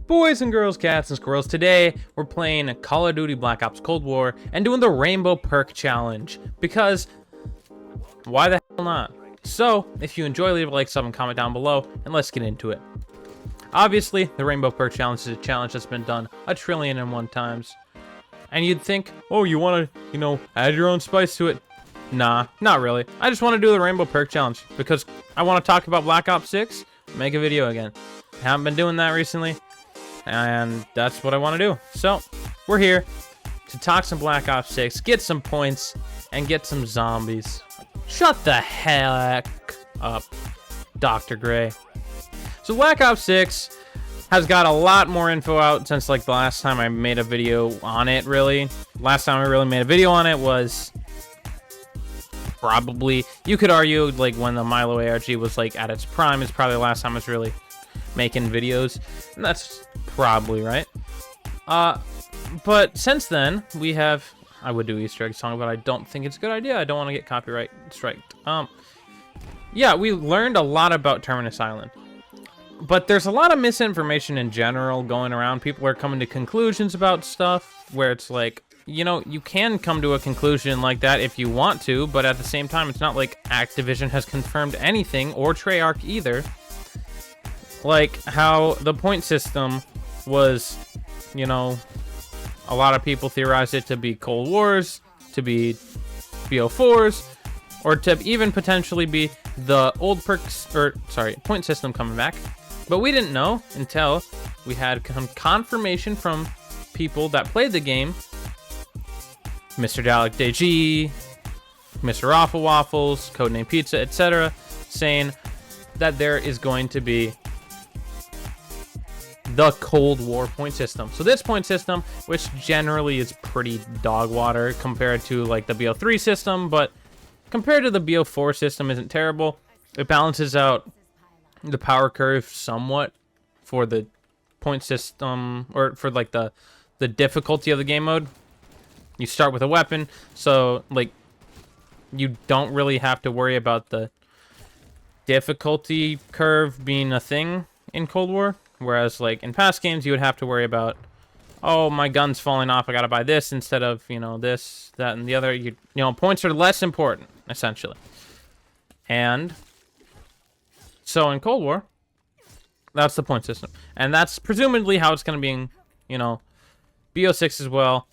Boys and girls, cats and squirrels, today we're playing Call of Duty Black Ops Cold War and doing the Rainbow Perk Challenge, because why the hell not? So, if you enjoy, leave a like, sub, and comment down below, and let's get into it. Obviously, the Rainbow Perk Challenge is a challenge that's been done 1,000,000,001 times. And you'd think, oh, you want to, add your own spice to it. Nah, not really. I just want to do the Rainbow Perk Challenge because I want to talk about Black Ops 6, make a video again. I haven't been doing that recently, and that's what I want to do. So, we're here to talk some Black Ops 6, get some points, and get some zombies. Shut the heck up, Dr. Gray. So Black Ops 6 has got a lot more info out since like the last time I made a video on it, really. Last time I really made a video on it was probably, you could argue, like when the Milo ARG was like at its prime is probably the last time I was really making videos. And that's probably right. But since then, we have, I would do Easter egg song, but I don't think it's a good idea. I don't want to get copyright striked. Yeah, we learned a lot about Terminus Island. But there's a lot of misinformation in general going around. People are coming to conclusions about stuff where it's like, you can come to a conclusion like that if you want to, but at the same time, it's not like Activision has confirmed anything, or Treyarch either. Like how the point system was, a lot of people theorized it to be Cold Wars, to be BO4s, or to even potentially be the old perks, point system coming back. But we didn't know until we had confirmation from people that played the game, Mr. Dalek DG, Mr. Awful Waffles, Codename Pizza, etc., saying that there is going to be the Cold War point system. So this point system, which generally is pretty dog water compared to like the BO3 system, but compared to the BO4 system isn't terrible. It balances out the power curve somewhat for the point system, or for like the difficulty of the game mode. You start with a weapon, so like you don't really have to worry about the difficulty curve being a thing in Cold War, whereas like in past games you would have to worry about, oh, my gun's falling off, I gotta buy this instead of this, that, and the other. Points are less important essentially. And so in Cold War, that's the point system. And that's presumably how it's going to be in, BO6 as well.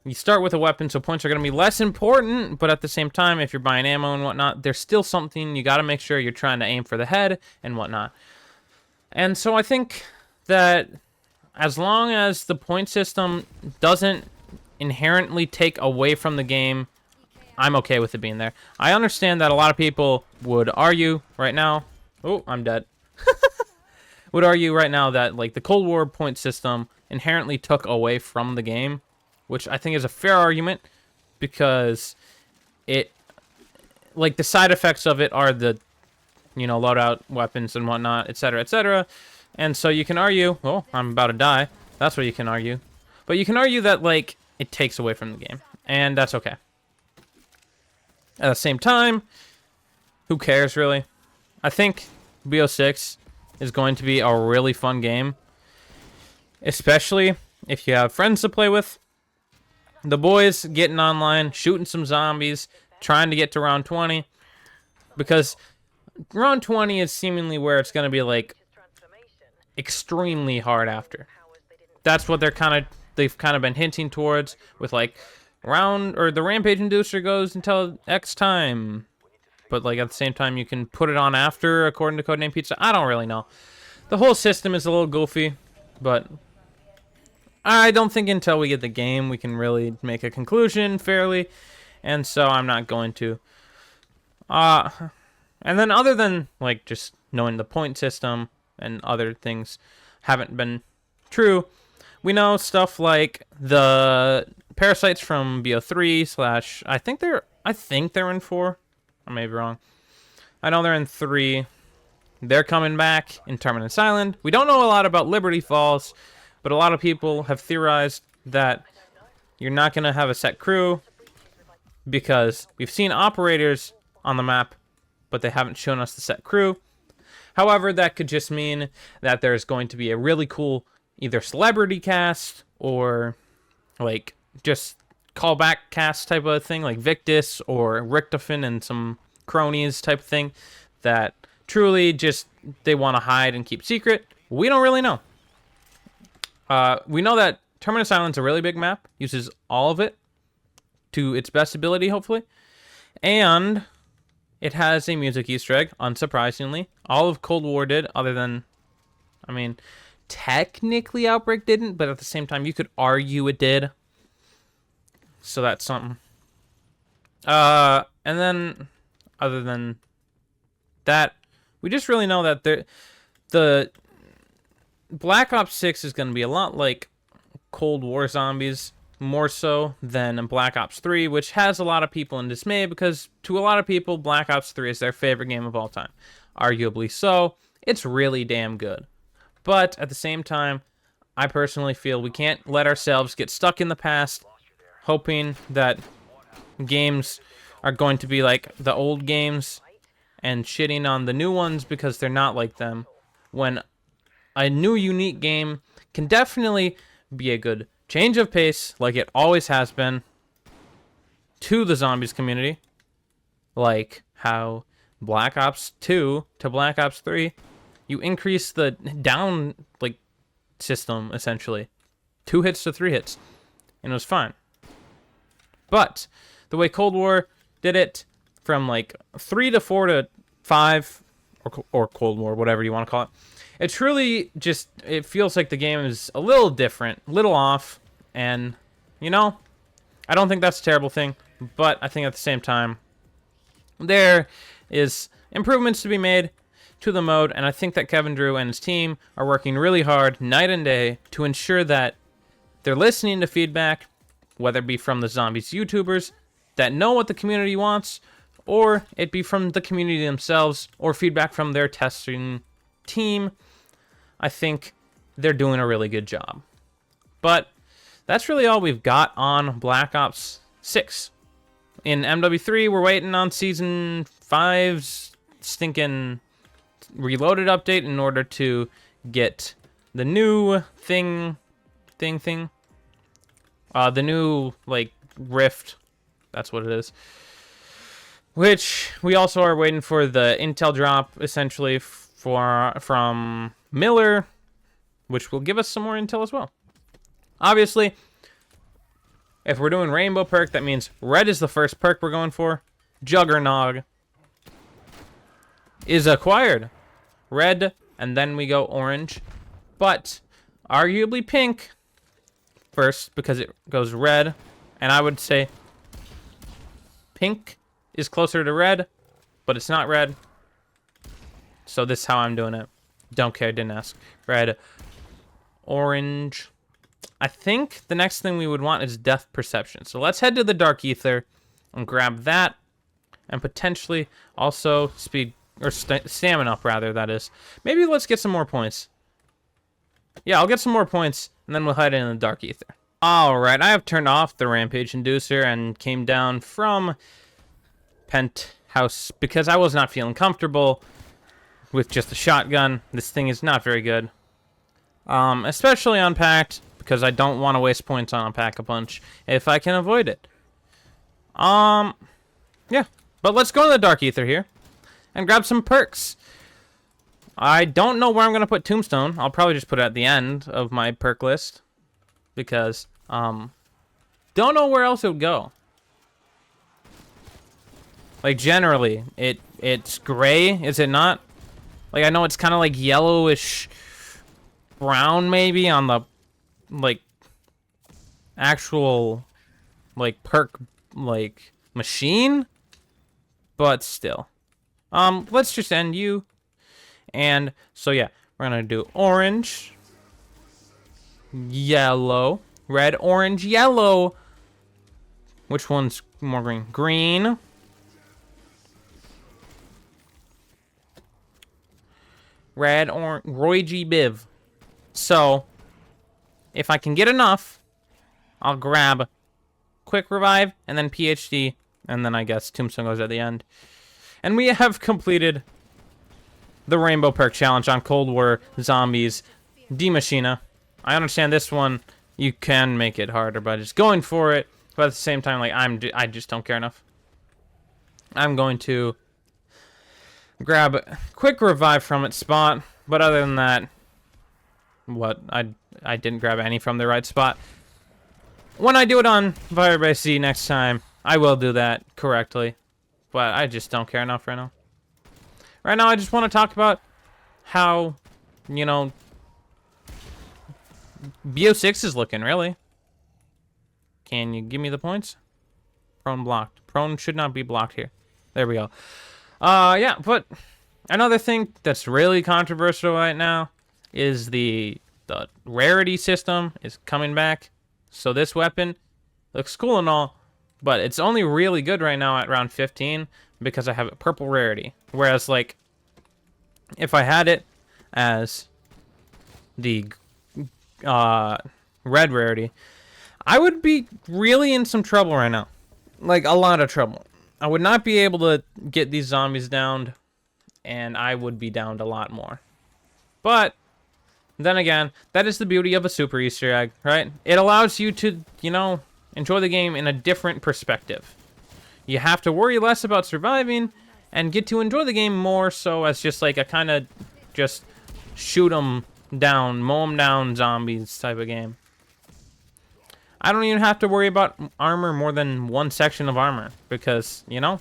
You start with a weapon, so points are going to be less important, but at the same time, if you're buying ammo and whatnot, there's still something you got to make sure you're trying to aim for the head and whatnot. And so I think that as long as the point system doesn't inherently take away from the game, I'm okay with it being there. I understand that a lot of people would argue right now, oh, I'm dead. Would argue right now that like the Cold War point system inherently took away from the game, which I think is a fair argument, because it, like, the side effects of it are the, loadout weapons and whatnot, etc., etc. And so you can argue, oh, I'm about to die. That's what you can argue. But you can argue that, like, it takes away from the game, and that's okay. At the same time, who cares, really? I think BO6 is going to be a really fun game, especially if you have friends to play with. The boys getting online, shooting some zombies, trying to get to round 20, because round 20 is seemingly where it's going to be like extremely hard after. That's what they've kind of been hinting towards with like the Rampage Inducer goes until X time. But like at the same time, you can put it on after, according to Codename Pizza. I don't really know. The whole system is a little goofy, but I don't think until we get the game we can really make a conclusion fairly, and so I'm not going to. And then other than like just knowing the point system and other things haven't been true, we know stuff like the parasites from BO3 / I think they're in 4. I may be wrong. I know they're in 3. They're coming back in Terminus Island. We don't know a lot about Liberty Falls, but a lot of people have theorized that you're not going to have a set crew because we've seen operators on the map, but they haven't shown us the set crew. However, that could just mean that there's going to be a really cool either celebrity cast or like just callback cast type of thing, like Victus or Richtofen and some cronies type of thing that truly just they want to hide and keep secret. We don't really know. We know that Terminus Island's a really big map, uses all of it to its best ability, hopefully. And it has a music Easter egg, unsurprisingly. All of Cold War did, other than, I mean, technically Outbreak didn't, but at the same time, you could argue it did. So that's something. And then, other than that, we just really know that the Black Ops 6 is going to be a lot like Cold War zombies, more so than Black Ops 3, which has a lot of people in dismay because to a lot of people, Black Ops 3 is their favorite game of all time. Arguably so. It's really damn good. But at the same time, I personally feel we can't let ourselves get stuck in the past, hoping that games are going to be like the old games and shitting on the new ones because they're not like them, when a new unique game can definitely be a good change of pace, like it always has been, to the zombies community. Like how Black Ops 2 to Black Ops 3, you increase the down like system essentially. 2 hits to 3 hits. And it was fine. But the way Cold War did it, from like 3 to 4 to 5, or Cold War, whatever you want to call it, it's really just, it feels like the game is a little different, a little off, and, you know, I don't think that's a terrible thing, but I think at the same time, there is improvements to be made to the mode, and I think that Kevin Drew and his team are working really hard, night and day, to ensure that they're listening to feedback, whether it be from the Zombies YouTubers that know what the community wants, or it be from the community themselves, or feedback from their testing team. I think they're doing a really good job. But that's really all we've got on Black Ops 6. In MW3, we're waiting on Season 5's stinking Reloaded update in order to get the new thing. The new, like, Rift. That's what it is. Which we also are waiting for the intel drop, essentially, from Miller, which will give us some more intel as well. Obviously, if we're doing Rainbow perk, that means red is the first perk we're going for. Juggernog is acquired. Red, and then we go orange. But arguably pink first, because it goes red. And I would say pink is closer to red, but it's not red. So this is how I'm doing it. Don't care, didn't ask. Red, orange. I think the next thing we would want is depth perception. So let's head to the Dark Ether and grab that. And potentially also speed, or stamina up rather, that is. Maybe let's get some more points. Yeah, I'll get some more points, and then we'll head in the Dark Ether. Alright, I have turned off the Rampage Inducer and came down from Penthouse because I was not feeling comfortable with just a shotgun. This thing is not very good. Especially unpacked, because I don't want to waste points on Unpack a Punch if I can avoid it. Yeah, but let's go to the Dark Ether here and grab some perks. I don't know where I'm going to put Tombstone. I'll probably just put it at the end of my perk list because don't know where else it would go. Like, generally, it's gray, is it not? Like, I know it's kind of like yellowish brown maybe on the, like, actual, like, perk, like, machine? But still. Let's just end you. And, so yeah, we're gonna do orange, yellow, red, orange, yellow. Which one's more green? Green. Red, orange, Roy G. Biv. So, if I can get enough, I'll grab Quick Revive, and then PhD, and then I guess Tombstone goes at the end. And we have completed the Rainbow Perk Challenge on Cold War Zombies, Die Maschine. I understand this one, you can make it harder by just going for it, but at the same time, like, I just don't care enough. I'm going to grab a quick revive from its spot, but other than that, I didn't grab any from the right spot. When I do it on Fire by Sea next time, I will do that correctly, but I just don't care enough right now. Right now, I just want to talk about how, you know, BO6 is looking, really. Can you give me the points? Prone blocked. Prone should not be blocked here. There we go. Yeah, but another thing that's really controversial right now is the rarity system is coming back. So this weapon looks cool and all, but it's only really good right now at round 15 because I have a purple rarity. Whereas, like, if I had it as the red rarity, I would be really in some trouble right now. Like, a lot of trouble. I would not be able to get these zombies downed, and I would be downed a lot more. But then again, that is the beauty of a super Easter egg, right? It allows you to, you know, enjoy the game in a different perspective. You have to worry less about surviving and get to enjoy the game more so as just like a kind of just shoot them down, mow them down zombies type of game. I don't even have to worry about armor more than one section of armor because, you know.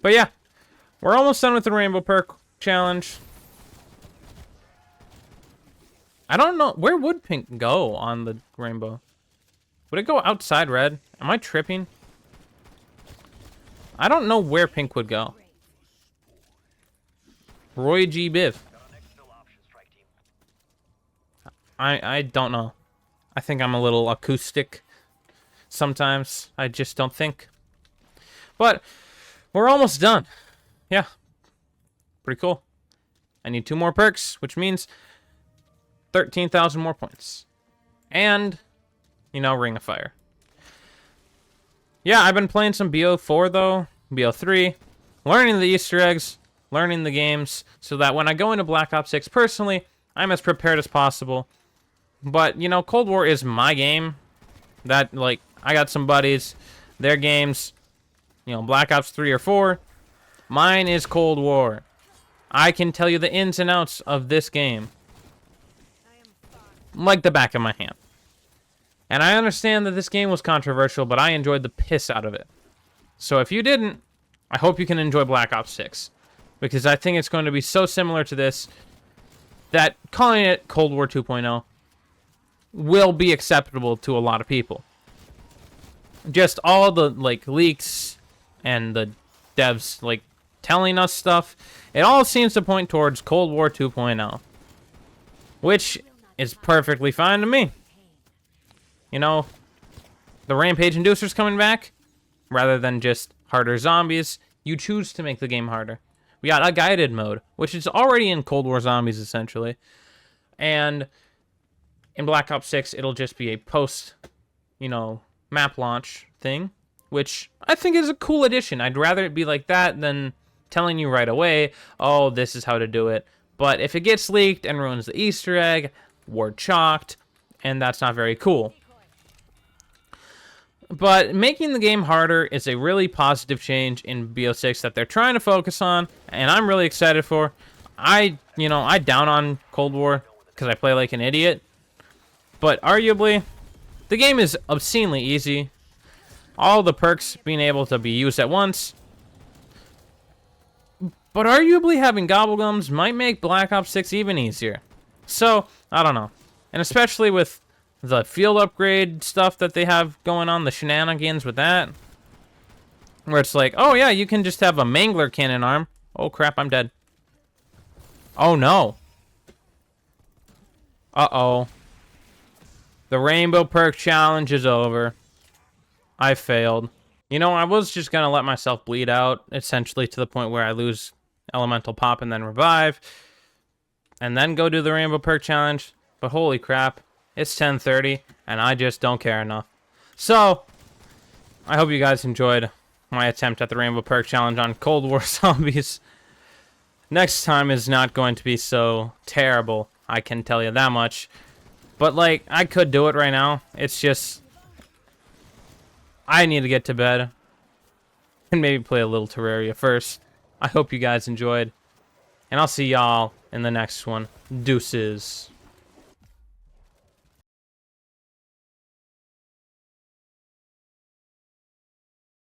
But yeah, we're almost done with the Rainbow Perk challenge. I don't know, where would pink go on the rainbow? Would it go outside red? Am I tripping? I don't know where pink would go. Roy G. Biv. I don't know. I think I'm a little acoustic sometimes. I just don't think. But we're almost done. Yeah. Pretty cool. I need 2 more perks, which means 13,000 more points. And, you know, Ring of Fire. Yeah, I've been playing some BO4, though. BO3. Learning the Easter eggs. Learning the games. So that when I go into Black Ops 6, personally, I'm as prepared as possible. But, you know, Cold War is my game. That, like, I got some buddies. Their games, you know, Black Ops 3 or 4. Mine is Cold War. I can tell you the ins and outs of this game like the back of my hand. And I understand that this game was controversial, but I enjoyed the piss out of it. So if you didn't, I hope you can enjoy Black Ops 6. Because I think it's going to be so similar to this that calling it Cold War 2.0 will be acceptable to a lot of people. Just all the, like, leaks and the devs, like, telling us stuff, it all seems to point towards Cold War 2.0. Which is perfectly fine to me. You know, the Rampage Inducer's coming back. Rather than just harder zombies, you choose to make the game harder. We got a guided mode, which is already in Cold War Zombies, essentially. And in Black Ops 6, it'll just be a post, you know, map launch thing, which I think is a cool addition. I'd rather it be like that than telling you right away, oh, this is how to do it. But if it gets leaked and ruins the Easter egg, we're chalked, and that's not very cool. But making the game harder is a really positive change in BO6 that they're trying to focus on, and I'm really excited for. I down on Cold War because I play like an idiot, but arguably, the game is obscenely easy. All the perks being able to be used at once. But arguably having Gobblegums might make Black Ops 6 even easier. So, I don't know. And especially with the field upgrade stuff that they have going on, the shenanigans with that. Where it's like, oh yeah, you can just have a Mangler cannon arm. Oh crap, I'm dead. Oh no. Uh-oh. The Rainbow Perk challenge is over. I failed. You know, I was just gonna let myself bleed out, essentially to the point where I lose Elemental Pop and then revive. And then go do the Rainbow Perk challenge. But holy crap. It's 10:30, and I just don't care enough. So, I hope you guys enjoyed my attempt at the Rainbow Perk Challenge on Cold War Zombies. Next time is not going to be so terrible. I can tell you that much. But, like, I could do it right now. It's just... I need to get to bed. And maybe play a little Terraria first. I hope you guys enjoyed. And I'll see y'all in the next one. Deuces.